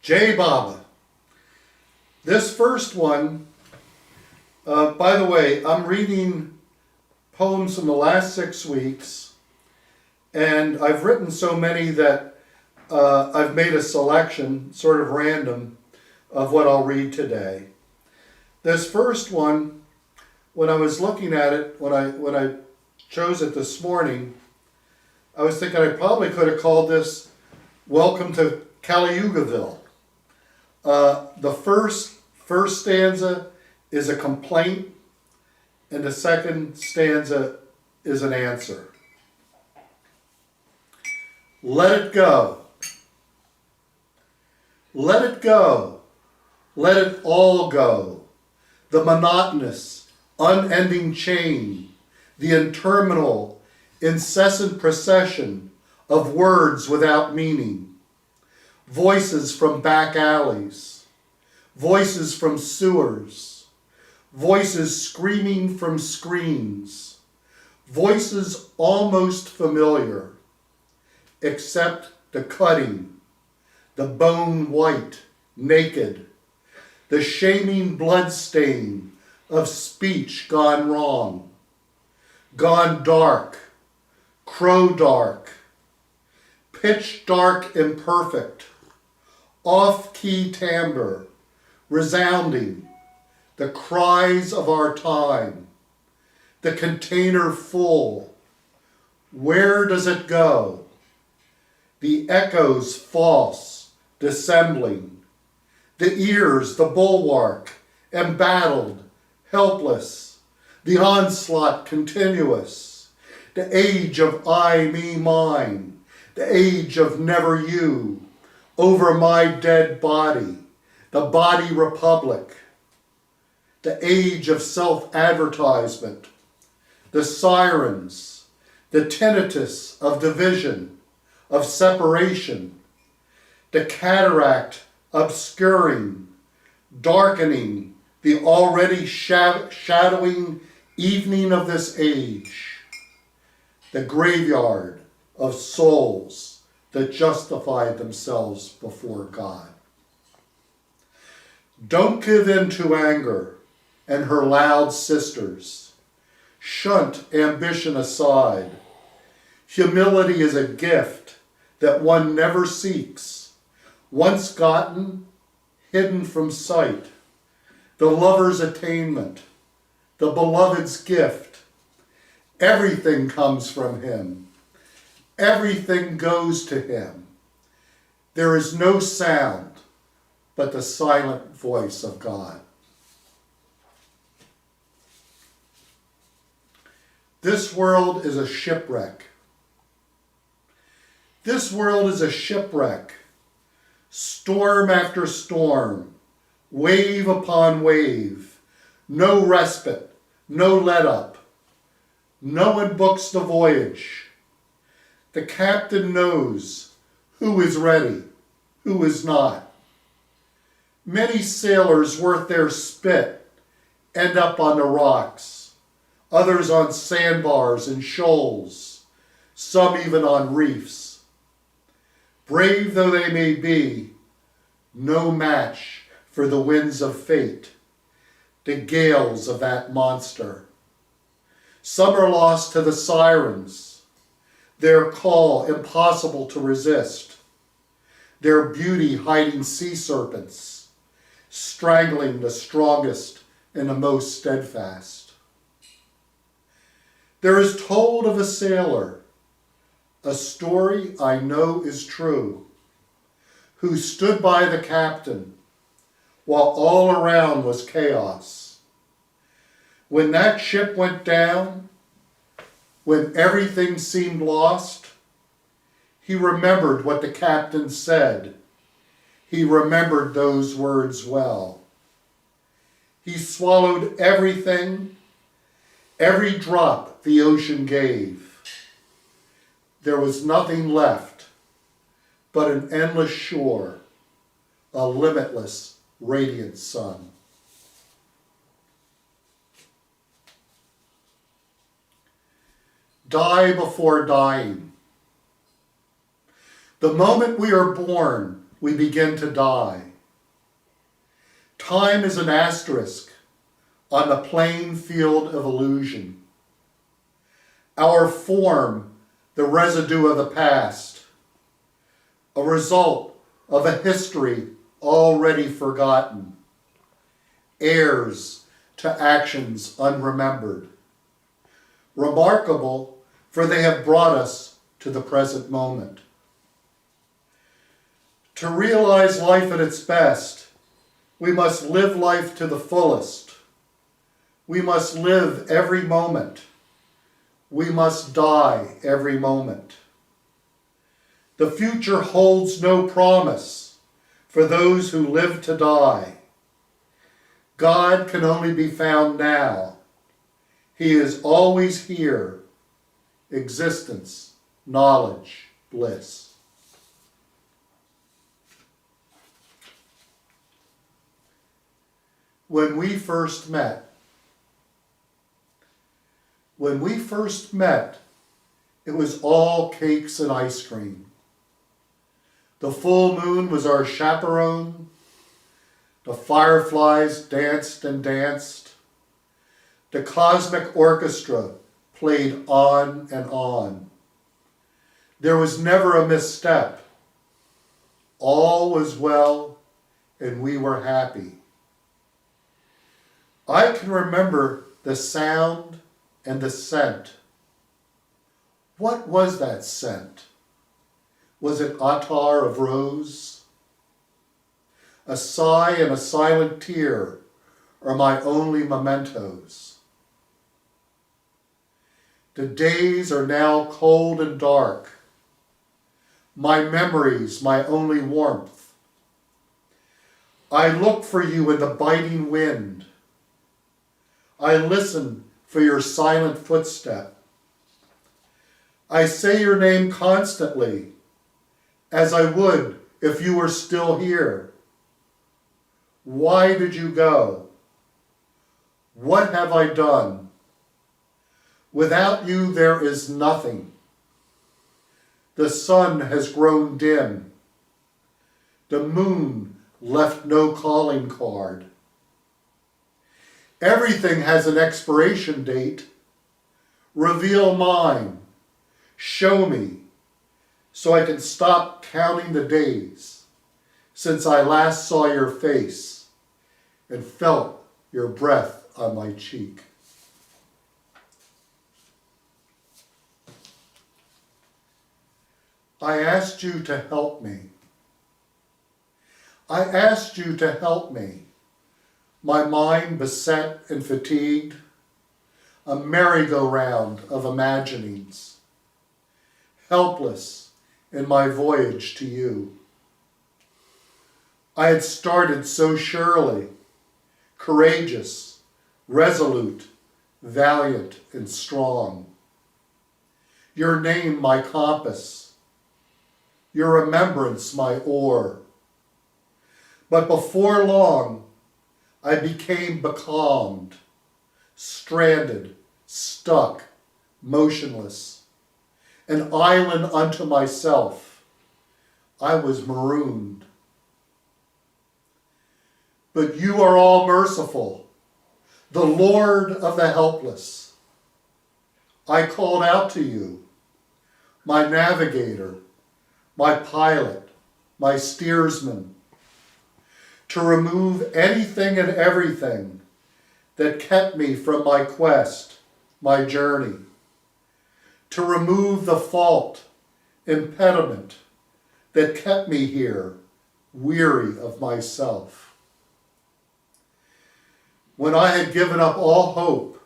Jai Baba. This first one, by the way, I'm reading poems from the last 6 weeks, and I've written so many that I've made a selection, sort of random, of what I'll read today. This first one, when I was looking at it, when I chose it this morning, I was thinking I probably could have called this Welcome to Caliugaville. The first stanza is a complaint, and the second stanza is an answer. Let it go. Let it go. Let it all go. The monotonous, unending chain, the interminable, incessant procession of words without meaning. Voices from back alleys, voices from sewers, voices screaming from screens, voices almost familiar, except the cutting, the bone white, naked, the shaming bloodstain of speech gone wrong, gone dark, crow dark, pitch dark imperfect, off-key timbre, resounding, the cries of our time, the container full. Where does it go? The echoes false, dissembling, the ears, the bulwark, embattled, helpless, the onslaught continuous, the age of I, me, mine, the age of never you, over my dead body, the body republic, the age of self-advertisement, the sirens, the tinnitus of division, of separation, the cataract obscuring, darkening the already shadowing evening of this age, the graveyard of souls that justified themselves before God. Don't give in to anger and her loud sisters. Shunt ambition aside. Humility is a gift that one never seeks, once gotten, hidden from sight. The lover's attainment, the beloved's gift. Everything comes from him. Everything goes to him. There is no sound but the silent voice of God. This world is a shipwreck. This world is a shipwreck. Storm after storm, wave upon wave, no respite, no let-up. No one books the voyage. The captain knows who is ready, who is not. Many sailors worth their spit end up on the rocks, others on sandbars and shoals, some even on reefs. Brave though they may be, no match for the winds of fate, the gales of that monster. Some are lost to the sirens, their call impossible to resist, their beauty hiding sea serpents, strangling the strongest and the most steadfast. There is told of a sailor, a story I know is true, who stood by the captain while all around was chaos. When that ship went down, when everything seemed lost, he remembered what the captain said. He remembered those words well. He swallowed everything, every drop the ocean gave. There was nothing left but an endless shore, a limitless, radiant sun. Die before dying. The moment we are born we begin to die. Time is an asterisk on the playing field of illusion. Our form, the residue of the past, a result of a history already forgotten, heirs to actions unremembered. Remarkable, for they have brought us to the present moment. To realize life at its best, we must live life to the fullest. We must live every moment. We must die every moment. The future holds no promise for those who live to die. God can only be found now. He is always here. Existence, knowledge, bliss. When we first met, it was all cakes and ice cream. The full moon was our chaperone. The fireflies danced and danced. The cosmic orchestra played on and on. There was never a misstep. All was well, and we were happy. I can remember the sound and the scent. What was that scent? Was it attar of rose? A sigh and a silent tear are my only mementos. The days are now cold and dark. My memories, my only warmth. I look for you in the biting wind. I listen for your silent footstep. I say your name constantly, as I would if you were still here. Why did you go? What have I done? Without you there is nothing. The sun has grown dim. The moon left no calling card. Everything has an expiration date. Reveal mine. Show me, so I can stop counting the days since I last saw your face and felt your breath on my cheek. I asked you to help me. I asked you to help me. My mind beset and fatigued, a merry-go-round of imaginings, helpless in my voyage to you. I had started so surely, courageous, resolute, valiant, and strong. Your name my compass, your remembrance my oar. But before long, I became becalmed, stranded, stuck, motionless, an island unto myself. I was marooned. But you are all merciful, the Lord of the helpless. I called out to you, my navigator, my pilot, my steersman, to remove anything and everything that kept me from my quest, my journey, to remove the fault, impediment that kept me here, weary of myself. When I had given up all hope,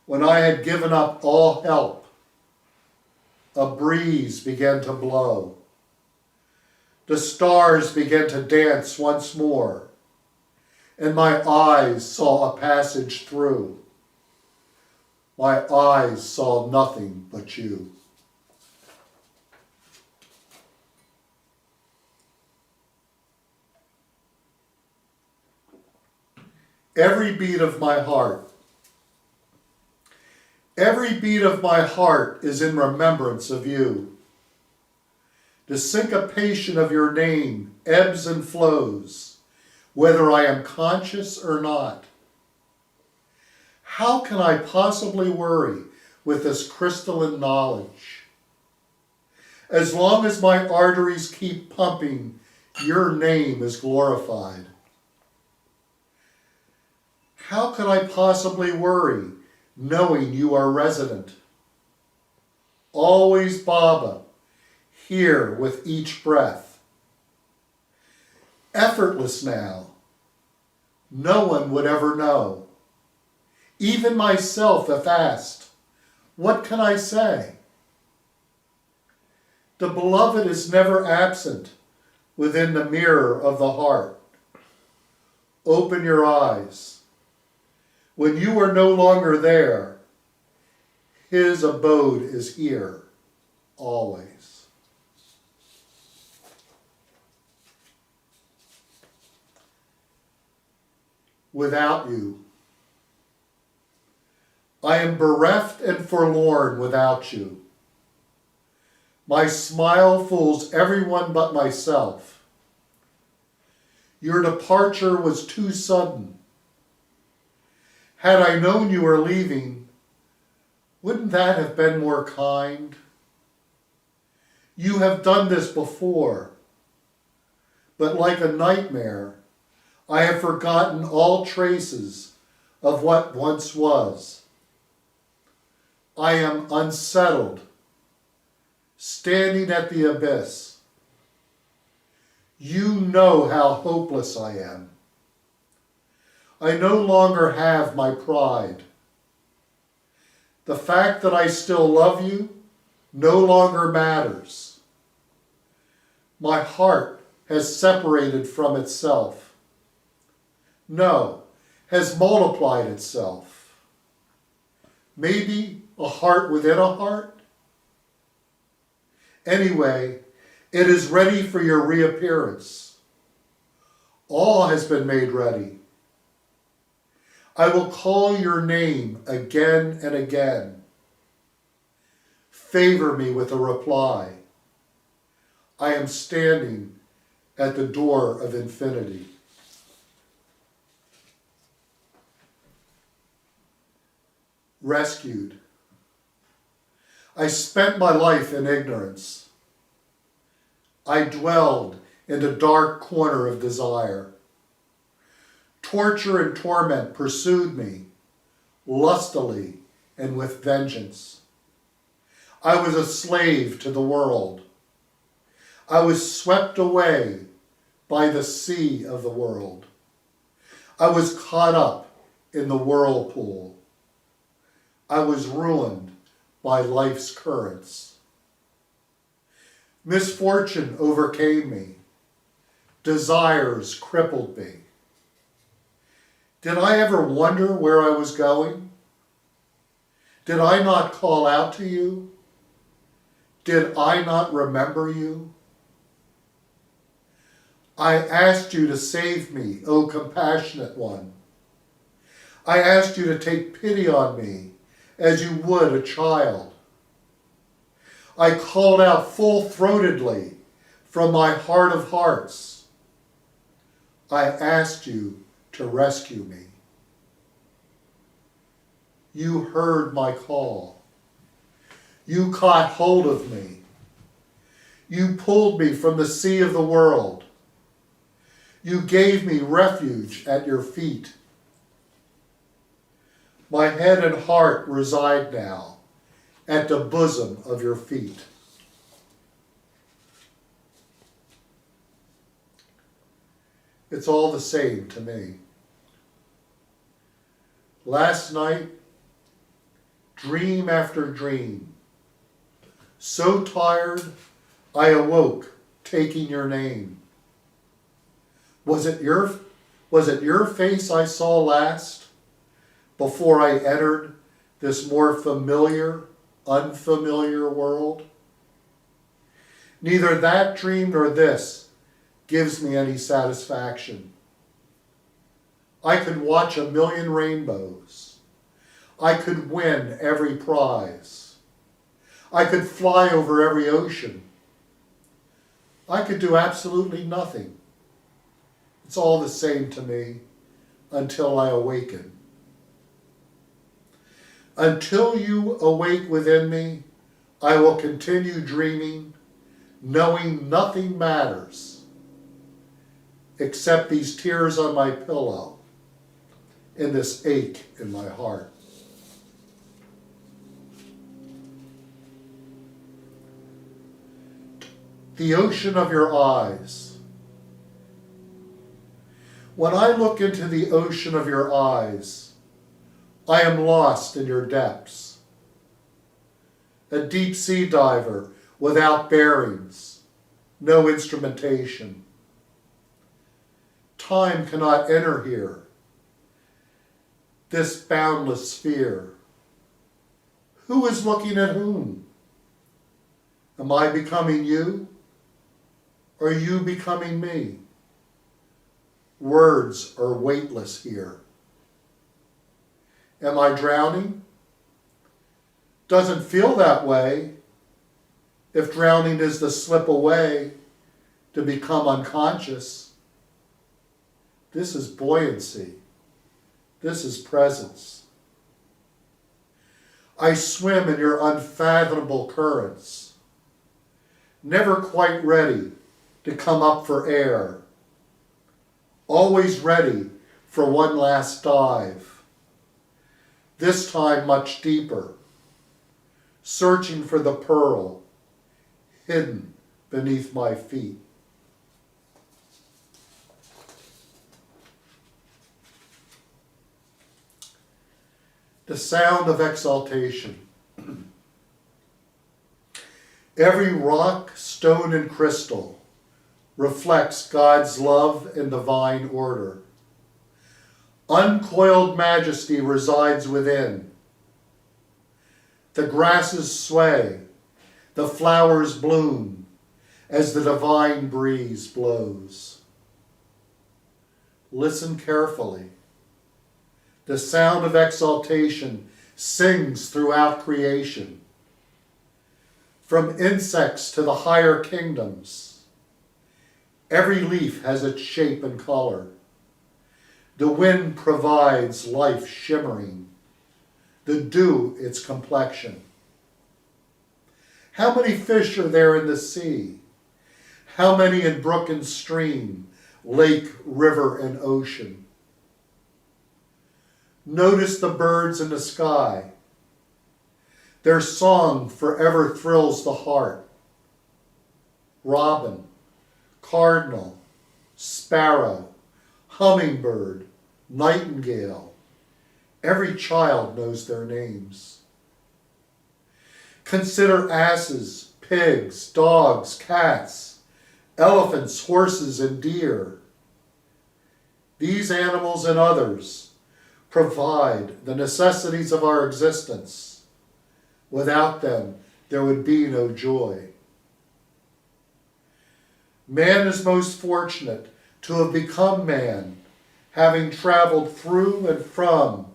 when I had given up all help, a breeze began to blow. The stars began to dance once more, and my eyes saw a passage through. My eyes saw nothing but you. Every beat of my heart is in remembrance of you. The syncopation of your name ebbs and flows, whether I am conscious or not. How can I possibly worry with this crystalline knowledge? As long as my arteries keep pumping, your name is glorified. How can I possibly worry knowing you are resident? Always Baba, here with each breath. Effortless now. No one would ever know. Even myself, if asked, what can I say? The beloved is never absent within the mirror of the heart. Open your eyes. When you are no longer there, his abode is here, always. Without you, I am bereft and forlorn without you. My smile fools everyone but myself. Your departure was too sudden. Had I known you were leaving, wouldn't that have been more kind? You have done this before, but like a nightmare, I have forgotten all traces of what once was. I am unsettled, standing at the abyss. You know how hopeless I am. I no longer have my pride. The fact that I still love you no longer matters. My heart has separated from itself. No, has multiplied itself. Maybe a heart within a heart? Anyway, it is ready for your reappearance. All has been made ready. I will call your name again and again. Favor me with a reply. I am standing at the door of infinity. Rescued. I spent my life in ignorance. I dwelled in the dark corner of desire. Torture and torment pursued me, lustily and with vengeance. I was a slave to the world. I was swept away by the sea of the world. I was caught up in the whirlpool. I was ruined by life's currents. Misfortune overcame me. Desires crippled me. Did I ever wonder where I was going? Did I not call out to you? Did I not remember you? I asked you to save me, O compassionate one. I asked you to take pity on me as you would a child. I called out full-throatedly from my heart of hearts. I asked you to rescue me. You heard my call. You caught hold of me. You pulled me from the sea of the world. You gave me refuge at your feet. My head and heart reside now at the bosom of your feet. It's all the same to me. Last night, dream after dream. So tired, I awoke, taking your name. Was it your face I saw last, before I entered this more familiar, unfamiliar world? Neither that dream nor this gives me any satisfaction. I could watch a million rainbows. I could win every prize. I could fly over every ocean. I could do absolutely nothing. It's all the same to me until I awaken. Until you awake within me, I will continue dreaming, knowing nothing matters except these tears on my pillow and this ache in my heart. The ocean of your eyes. When I look into the ocean of your eyes, I am lost in your depths. A deep sea diver without bearings, no instrumentation. Time cannot enter here, this boundless sphere. Who is looking at whom? Am I becoming you? Or are you becoming me? Words are weightless here. Am I drowning? Doesn't feel that way. If drowning is the slip away to become unconscious, this is buoyancy. This is presence. I swim in your unfathomable currents, never quite ready to come up for air, always ready for one last dive, this time much deeper, searching for the pearl hidden beneath my feet. The sound of exaltation. Every rock, stone, and crystal reflects God's love and divine order. Uncoiled majesty resides within. The grasses sway, the flowers bloom as the divine breeze blows. Listen carefully. The sound of exaltation sings throughout creation. From insects to the higher kingdoms, every leaf has its shape and color. The wind provides life shimmering, the dew its complexion. How many fish are there in the sea? How many in brook and stream, lake, river, and ocean? Notice the birds in the sky. Their song forever thrills the heart. Robin, cardinal, sparrow, hummingbird, nightingale. Every child knows their names. Consider asses, pigs, dogs, cats, elephants, horses, and deer. These animals and others provide the necessities of our existence. Without them, there would be no joy. Man is most fortunate to have become man, having traveled through and from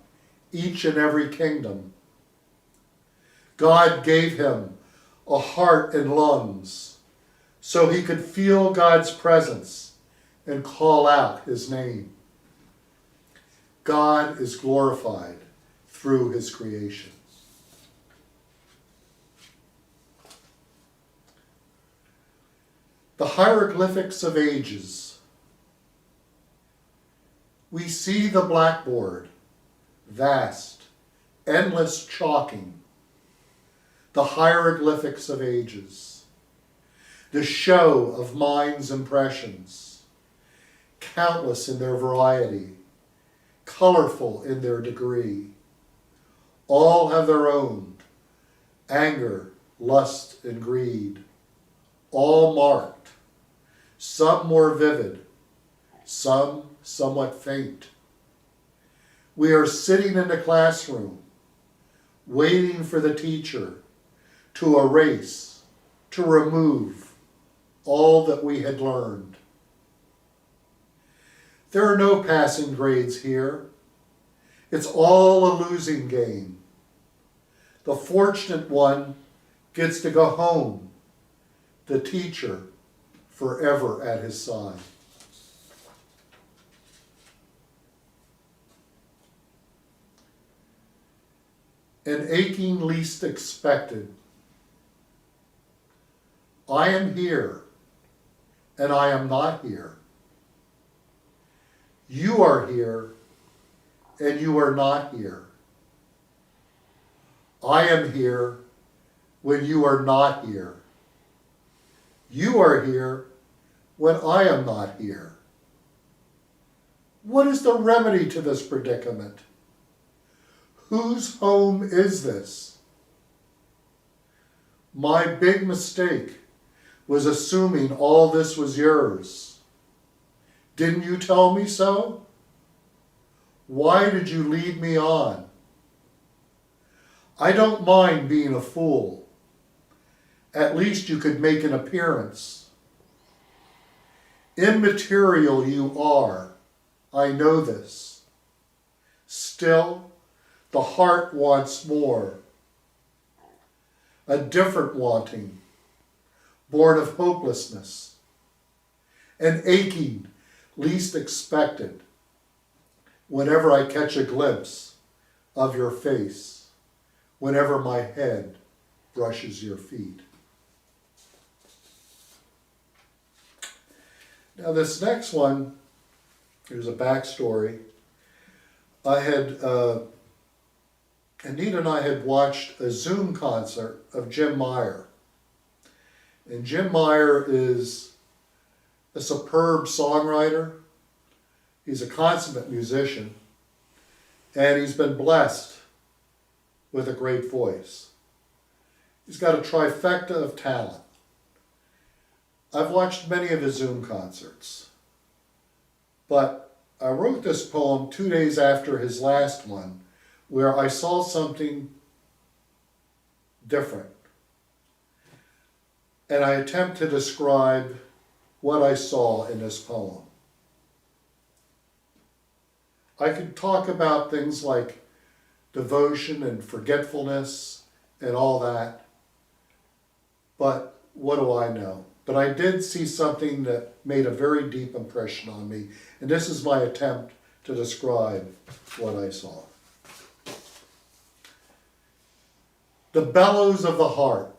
each and every kingdom. God gave him a heart and lungs so he could feel God's presence and call out his name. God is glorified through his creation. The Hieroglyphics of Ages. We see the blackboard, vast, endless chalking, the hieroglyphics of ages, the show of mind's impressions, countless in their variety, colorful in their degree. All have their own anger, lust, and greed, all marked, some more vivid, some somewhat faint. We are sitting in the classroom, waiting for the teacher to erase, to remove all that we had learned. There are no passing grades here. It's all a losing game. The fortunate one gets to go home, the teacher forever at his side. An aching least expected. I am here, and I am not here. You are here, and you are not here. I am here when you are not here. You are here when I am not here. What is the remedy to this predicament? Whose home is this? My big mistake was assuming all this was yours. Didn't you tell me so? Why did you lead me on? I don't mind being a fool. At least you could make an appearance. Immaterial you are. I know this. Still, the heart wants more. A different wanting, born of hopelessness. An aching, least expected, whenever I catch a glimpse of your face, whenever my head brushes your feet. Now this next one, here's a backstory. Anita and I had watched a Zoom concert of Jim Meyer. And Jim Meyer is a superb songwriter. He's a consummate musician. And he's been blessed with a great voice. He's got a trifecta of talent. I've watched many of his Zoom concerts. But I wrote this poem 2 days after his last one, where I saw something different. And I attempt to describe what I saw in this poem. I could talk about things like devotion and forgetfulness and all that, but what do I know? But I did see something that made a very deep impression on me, and this is my attempt to describe what I saw. The bellows of the heart.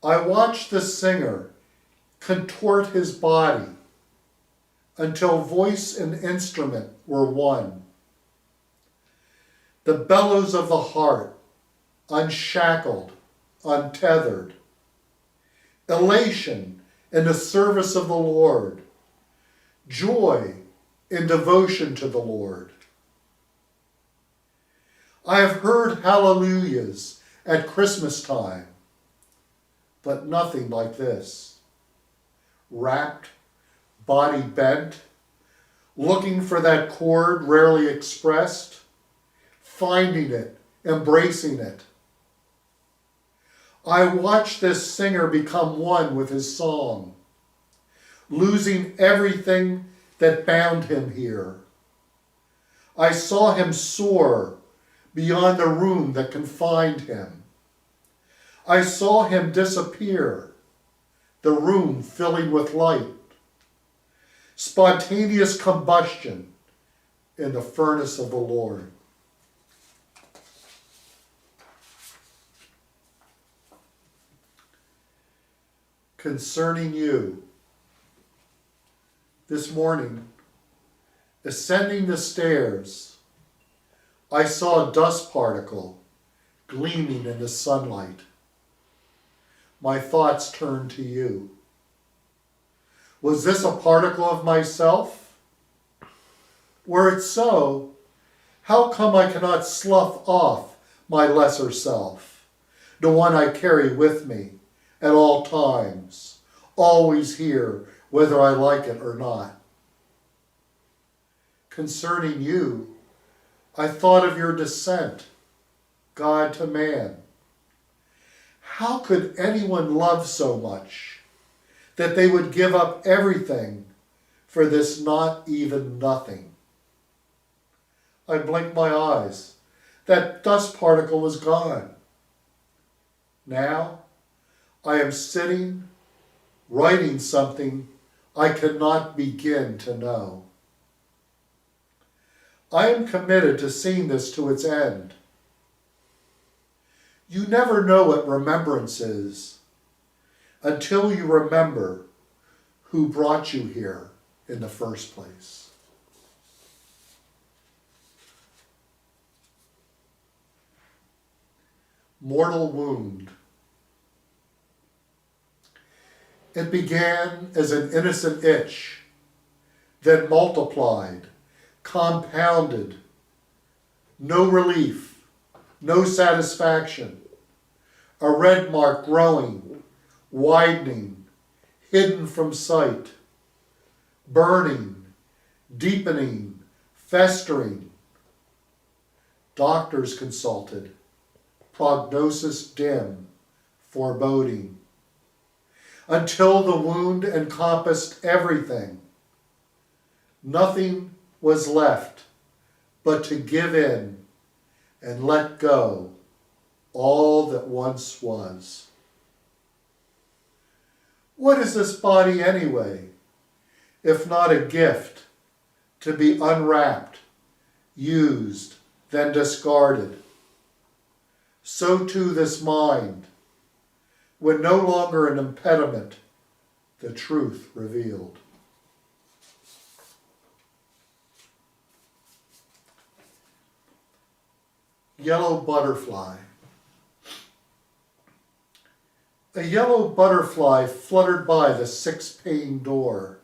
I watched the singer contort his body until voice and instrument were one. The bellows of the heart, unshackled, untethered. Elation in the service of the Lord. Joy in devotion to the Lord. I have heard hallelujahs at Christmas time, but nothing like this. Rapt, body bent, looking for that chord rarely expressed, finding it, embracing it. I watched this singer become one with his song, losing everything that bound him here. I saw him soar beyond the room that confined him. I saw him disappear, the room filling with light. Spontaneous combustion in the furnace of the Lord. Concerning you, this morning, ascending the stairs, I saw a dust particle gleaming in the sunlight. My thoughts turned to you. Was this a particle of myself? Were it so, how come I cannot slough off my lesser self, the one I carry with me at all times, always here, whether I like it or not? Concerning you, I thought of your descent, God to man. How could anyone love so much that they would give up everything for this not even nothing? I blinked my eyes. That dust particle was gone. Now, I am sitting, writing something I cannot begin to know. I am committed to seeing this to its end. You never know what remembrance is until you remember who brought you here in the first place. Mortal wound. It began as an innocent itch, then multiplied, compounded, no relief, no satisfaction, a red mark growing, widening, hidden from sight, burning, deepening, festering. Doctors consulted, prognosis dim, foreboding, until the wound encompassed everything. Nothing was left but to give in and let go all that once was. What is this body anyway, if not a gift to be unwrapped, used, then discarded? So too this mind, when no longer an impediment, the truth revealed. Yellow butterfly. A yellow butterfly fluttered by the six-pane door.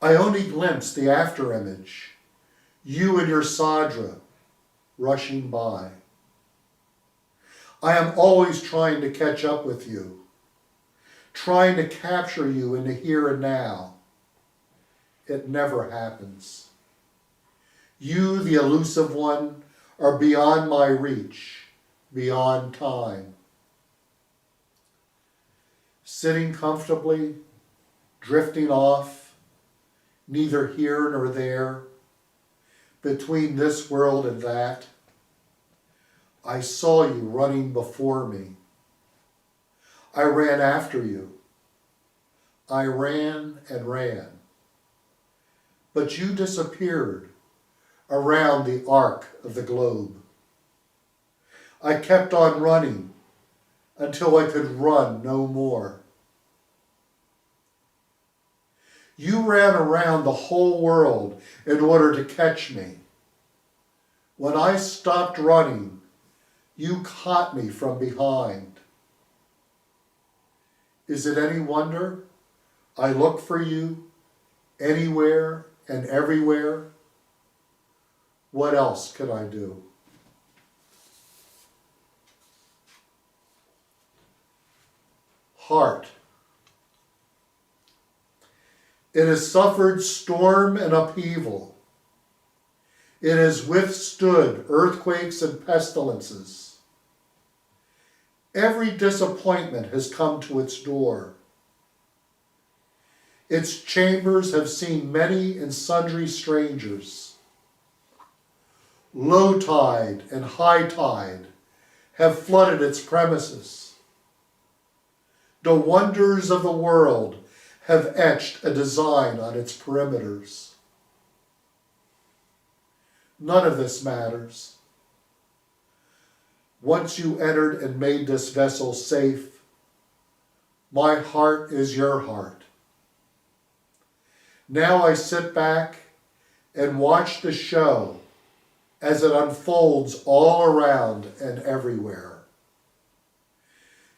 I only glimpsed the after-image, you and your Sadra rushing by. I am always trying to catch up with you, trying to capture you in the here and now. It never happens. You, the elusive one, are beyond my reach, beyond time. Sitting comfortably, drifting off, neither here nor there, between this world and that, I saw you running before me. I ran after you. I ran and ran. But you disappeared around the arc of the globe. I kept on running until I could run no more. You ran around the whole world in order to catch me. When I stopped running, you caught me from behind. Is it any wonder I look for you anywhere and everywhere? What else can I do? Heart. It has suffered storm and upheaval. It has withstood earthquakes and pestilences. Every disappointment has come to its door. Its chambers have seen many and sundry strangers. Low tide and high tide have flooded its premises. The wonders of the world have etched a design on its perimeters. None of this matters. Once you entered and made this vessel safe, my heart is your heart. Now I sit back and watch the show as it unfolds all around and everywhere.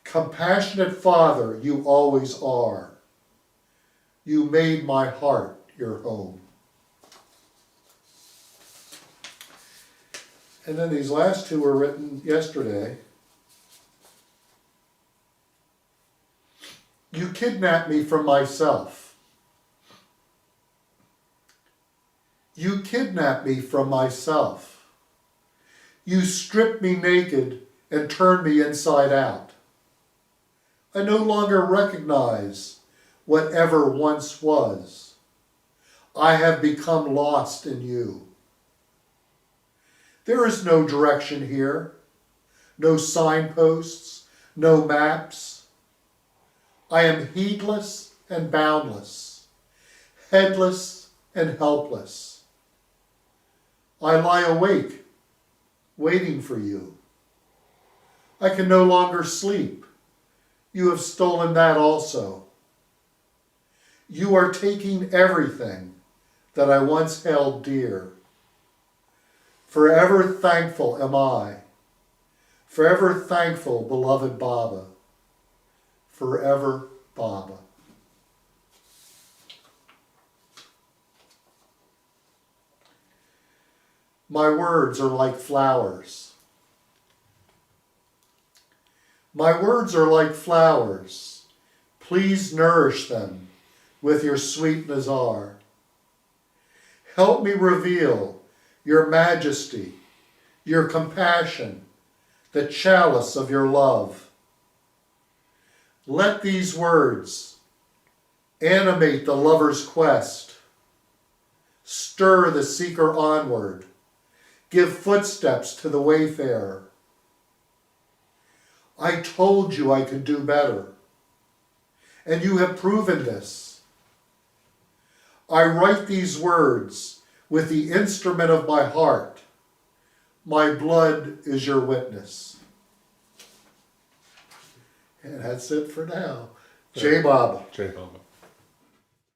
Compassionate Father, you always are. You made my heart your home. And then these last two were written yesterday. You kidnapped me from myself. You kidnapped me from myself. You stripped me naked and turned me inside out. I no longer recognize whatever once was. I have become lost in you. There is no direction here, no signposts, no maps. I am heedless and boundless, headless and helpless. I lie awake, waiting for you. I can no longer sleep. You have stolen that also. You are taking everything that I once held dear. Forever thankful am I. Forever thankful, beloved Baba. Forever, Baba. My words are like flowers. My words are like flowers. Please nourish them with your sweet Nazar. Help me reveal your majesty, your compassion, the chalice of your love. Let these words animate the lover's quest, stir the seeker onward, give footsteps to the wayfarer. I told you I could do better, and you have proven this. I write these words with the instrument of my heart. My blood is your witness. And that's it for now. Jai Baba. Jai Baba.